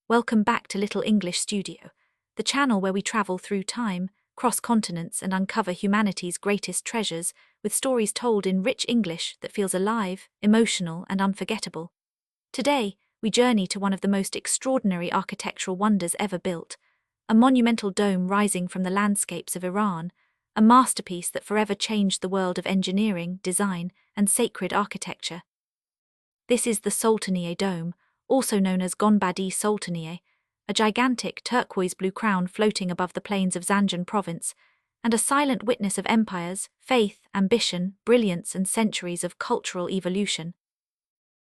Welcome back to Little English Studio, the channel where we travel through time, cross continents, and uncover humanity's greatest treasures with stories told in rich English that feels alive, emotional, and unforgettable. Today, we journey to one of the most extraordinary architectural wonders ever built, a monumental dome rising from the landscapes of Iran, a masterpiece that forever changed the world of engineering, design, and sacred architecture. This is the Soltaniyeh Dome, also known as Gonbad-e Soltaniyeh, a gigantic turquoise-blue crown floating above the plains of Zanjan province, and a silent witness of empires, faith, ambition, brilliance, and centuries of cultural evolution.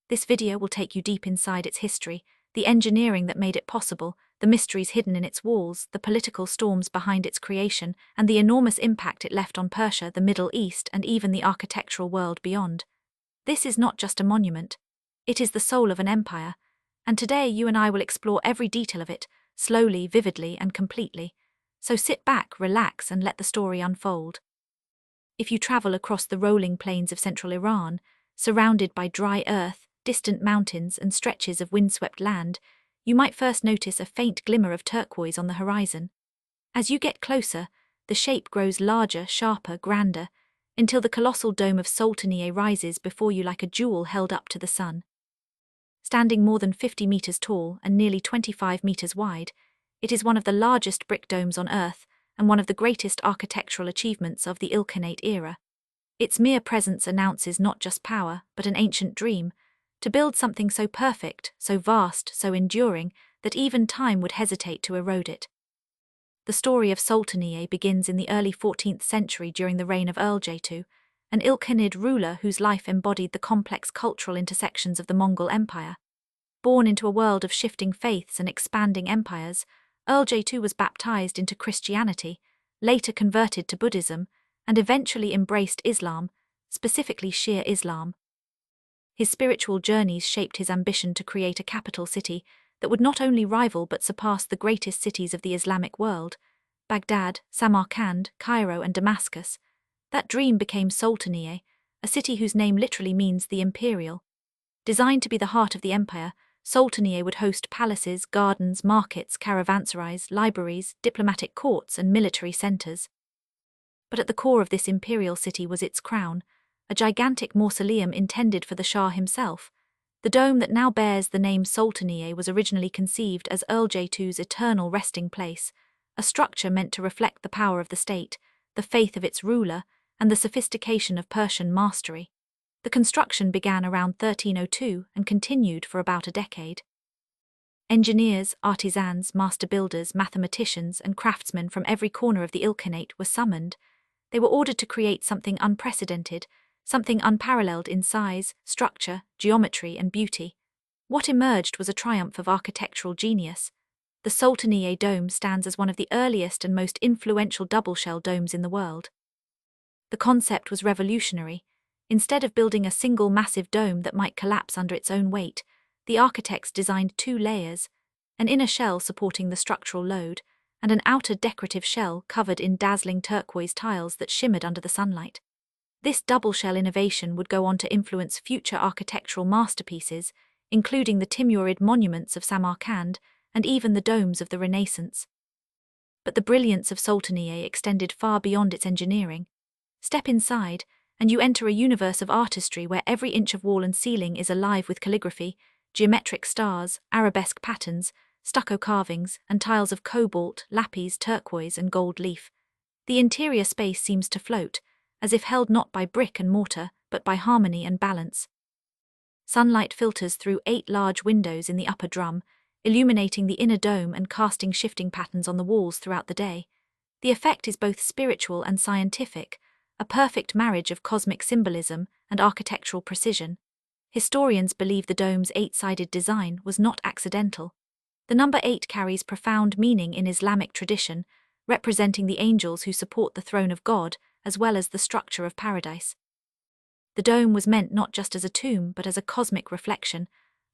This video will take you deep inside its history, the engineering that made it possible, the mysteries hidden in its walls, the political storms behind its creation, and the enormous impact it left on Persia, the Middle East, and even the architectural world beyond. This is not just a monument. It is the soul of an empire, and today you and I will explore every detail of it, slowly, vividly, and completely. So sit back, relax, and let the story unfold. If you travel across the rolling plains of central Iran, surrounded by dry earth, distant mountains, and stretches of windswept land, you might first notice a faint glimmer of turquoise on the horizon. As you get closer, the shape grows larger, sharper, grander, until the colossal dome of Soltaniyeh rises before you like a jewel held up to the sun. Standing more than 50 meters tall and nearly 25 meters wide, it is one of the largest brick domes on Earth and one of the greatest architectural achievements of the Ilkhanate era. Its mere presence announces not just power, but an ancient dream, to build something so perfect, so vast, so enduring, that even time would hesitate to erode it. The story of Soltaniyeh begins in the early 14th century during the reign of Gonbad-e, an Ilkhanid ruler whose life embodied the complex cultural intersections of the Mongol Empire. Born into a world of shifting faiths and expanding empires, Gonbad-e was baptized into Christianity, later converted to Buddhism, and eventually embraced Islam, specifically Shia Islam. His spiritual journeys shaped his ambition to create a capital city that would not only rival but surpass the greatest cities of the Islamic world, Baghdad, Samarkand, Cairo, and Damascus. That dream became Soltaniyeh, a city whose name literally means the imperial. Designed to be the heart of the empire, Soltaniyeh would host palaces, gardens, markets, caravanserais, libraries, diplomatic courts, and military centers. But at the core of this imperial city was its crown, a gigantic mausoleum intended for the Shah himself. The dome that now bears the name Soltaniyeh was originally conceived as Gonbad-e's eternal resting place, a structure meant to reflect the power of the state, the faith of its ruler, and the sophistication of Persian mastery. The construction began around 1302 and continued for about a decade. Engineers, artisans, master builders, mathematicians, and craftsmen from every corner of the Ilkhanate were summoned. They were ordered to create something unprecedented, something unparalleled in size, structure, geometry, and beauty. What emerged was a triumph of architectural genius. The Soltaniyeh Dome stands as one of the earliest and most influential double-shell domes in the world. The concept was revolutionary. Instead of building a single massive dome that might collapse under its own weight, the architects designed two layers, an inner shell supporting the structural load, and an outer decorative shell covered in dazzling turquoise tiles that shimmered under the sunlight. This double-shell innovation would go on to influence future architectural masterpieces, including the Timurid monuments of Samarkand and even the domes of the Renaissance. But the brilliance of Soltaniyeh extended far beyond its engineering. Step inside, and you enter a universe of artistry where every inch of wall and ceiling is alive with calligraphy, geometric stars, arabesque patterns, stucco carvings, and tiles of cobalt, lapis, turquoise, and gold leaf. The interior space seems to float, as if held not by brick and mortar, but by harmony and balance. Sunlight filters through 8 large windows in the upper drum, illuminating the inner dome and casting shifting patterns on the walls throughout the day. The effect is both spiritual and scientific, a perfect marriage of cosmic symbolism and architectural precision. Historians believe the dome's 8-sided design was not accidental. The number 8 carries profound meaning in Islamic tradition, representing the angels who support the throne of God, as well as the structure of paradise. The dome was meant not just as a tomb, but as a cosmic reflection,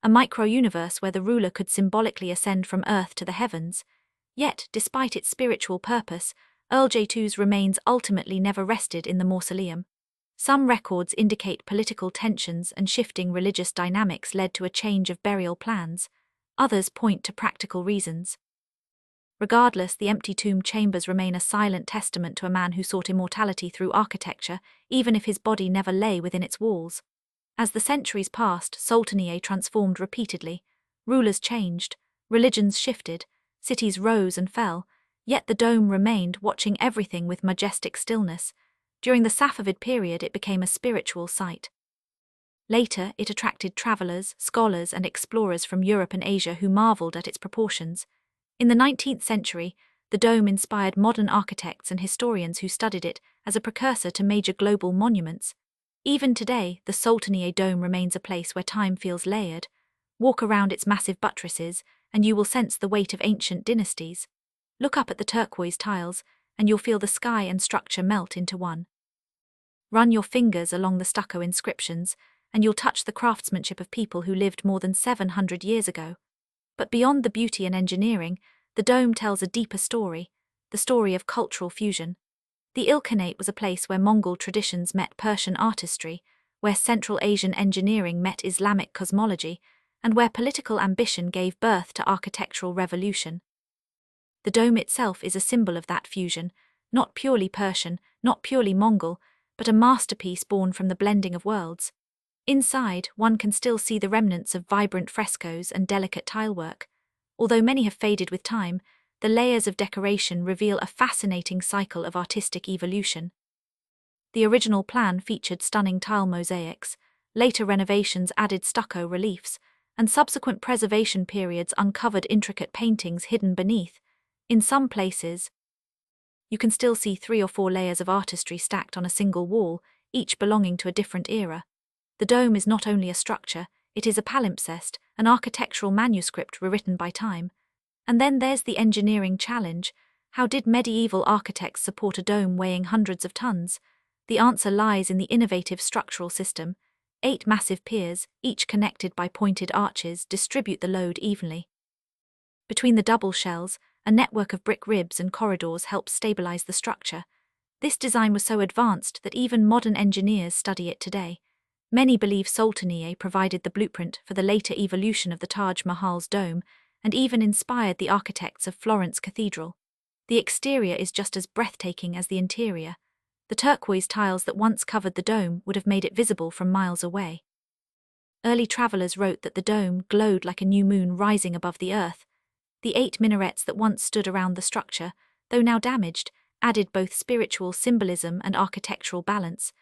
a micro-universe where the ruler could symbolically ascend from earth to the heavens. Yet, despite its spiritual purpose, Gonbad-e's remains ultimately never rested in the mausoleum. Some records indicate political tensions and shifting religious dynamics led to a change of burial plans. Others point to practical reasons. Regardless, the empty tomb chambers remain a silent testament to a man who sought immortality through architecture, even if his body never lay within its walls. As the centuries passed, Soltaniyeh transformed repeatedly. Rulers changed, religions shifted, cities rose and fell, yet the dome remained, watching everything with majestic stillness. During the Safavid period, it became a spiritual site. Later, it attracted travelers, scholars, and explorers from Europe and Asia who marveled at its proportions. In the 19th century, the dome inspired modern architects and historians who studied it as a precursor to major global monuments. Even today, the Soltaniyeh Dome remains a place where time feels layered. Walk around its massive buttresses, and you will sense the weight of ancient dynasties. Look up at the turquoise tiles, and you'll feel the sky and structure melt into one. Run your fingers along the stucco inscriptions, and you'll touch the craftsmanship of people who lived more than 700 years ago. But beyond the beauty and engineering, the dome tells a deeper story, the story of cultural fusion. The Ilkhanate was a place where Mongol traditions met Persian artistry, where Central Asian engineering met Islamic cosmology, and where political ambition gave birth to architectural revolution. The dome itself is a symbol of that fusion, not purely Persian, not purely Mongol, but a masterpiece born from the blending of worlds. Inside, one can still see the remnants of vibrant frescoes and delicate tilework. Although many have faded with time, the layers of decoration reveal a fascinating cycle of artistic evolution. The original plan featured stunning tile mosaics, later renovations added stucco reliefs, and subsequent preservation periods uncovered intricate paintings hidden beneath. In some places, you can still see 3 or 4 layers of artistry stacked on a single wall, each belonging to a different era. The dome is not only a structure, it is a palimpsest, an architectural manuscript rewritten by time. And then there's the engineering challenge. How did medieval architects support a dome weighing hundreds of tons? The answer lies in the innovative structural system. 8 massive piers, each connected by pointed arches, distribute the load evenly. Between the double shells, a network of brick ribs and corridors helps stabilize the structure. This design was so advanced that even modern engineers study it today. Many believe Soltaniyeh provided the blueprint for the later evolution of the Taj Mahal's dome, and even inspired the architects of Florence Cathedral. The exterior is just as breathtaking as the interior. The turquoise tiles that once covered the dome would have made it visible from miles away. Early travelers wrote that the dome glowed like a new moon rising above the earth. The 8 minarets that once stood around the structure, though now damaged, added both spiritual symbolism and architectural balance.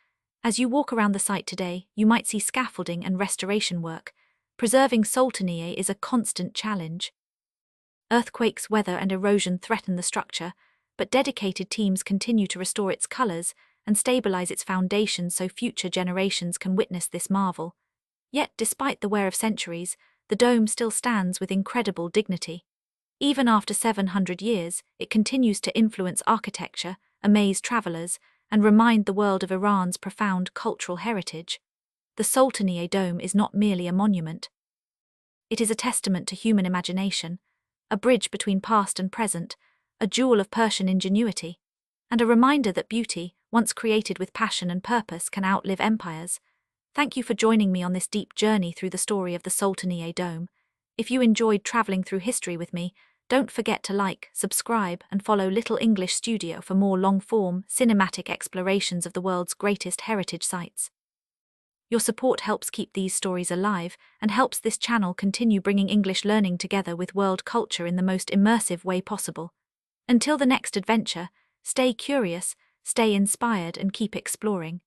As you walk around the site today, you might see scaffolding and restoration work. Preserving Soltaniyeh is a constant challenge. Earthquakes, weather, and erosion threaten the structure, but dedicated teams continue to restore its colors and stabilize its foundations so future generations can witness this marvel. Yet, despite the wear of centuries, the dome still stands with incredible dignity. Even after 700 years, it continues to influence architecture, amaze travelers, and remind the world of Iran's profound cultural heritage. The Soltaniyeh Dome is not merely a monument. It is a testament to human imagination, a bridge between past and present, a jewel of Persian ingenuity, and a reminder that beauty, once created with passion and purpose, can outlive empires. Thank you for joining me on this deep journey through the story of the Soltaniyeh Dome. If you enjoyed traveling through history with me, don't forget to like, subscribe, and follow Little English Studio for more long-form, cinematic explorations of the world's greatest heritage sites. Your support helps keep these stories alive and helps this channel continue bringing English learning together with world culture in the most immersive way possible. Until the next adventure, stay curious, stay inspired, and keep exploring.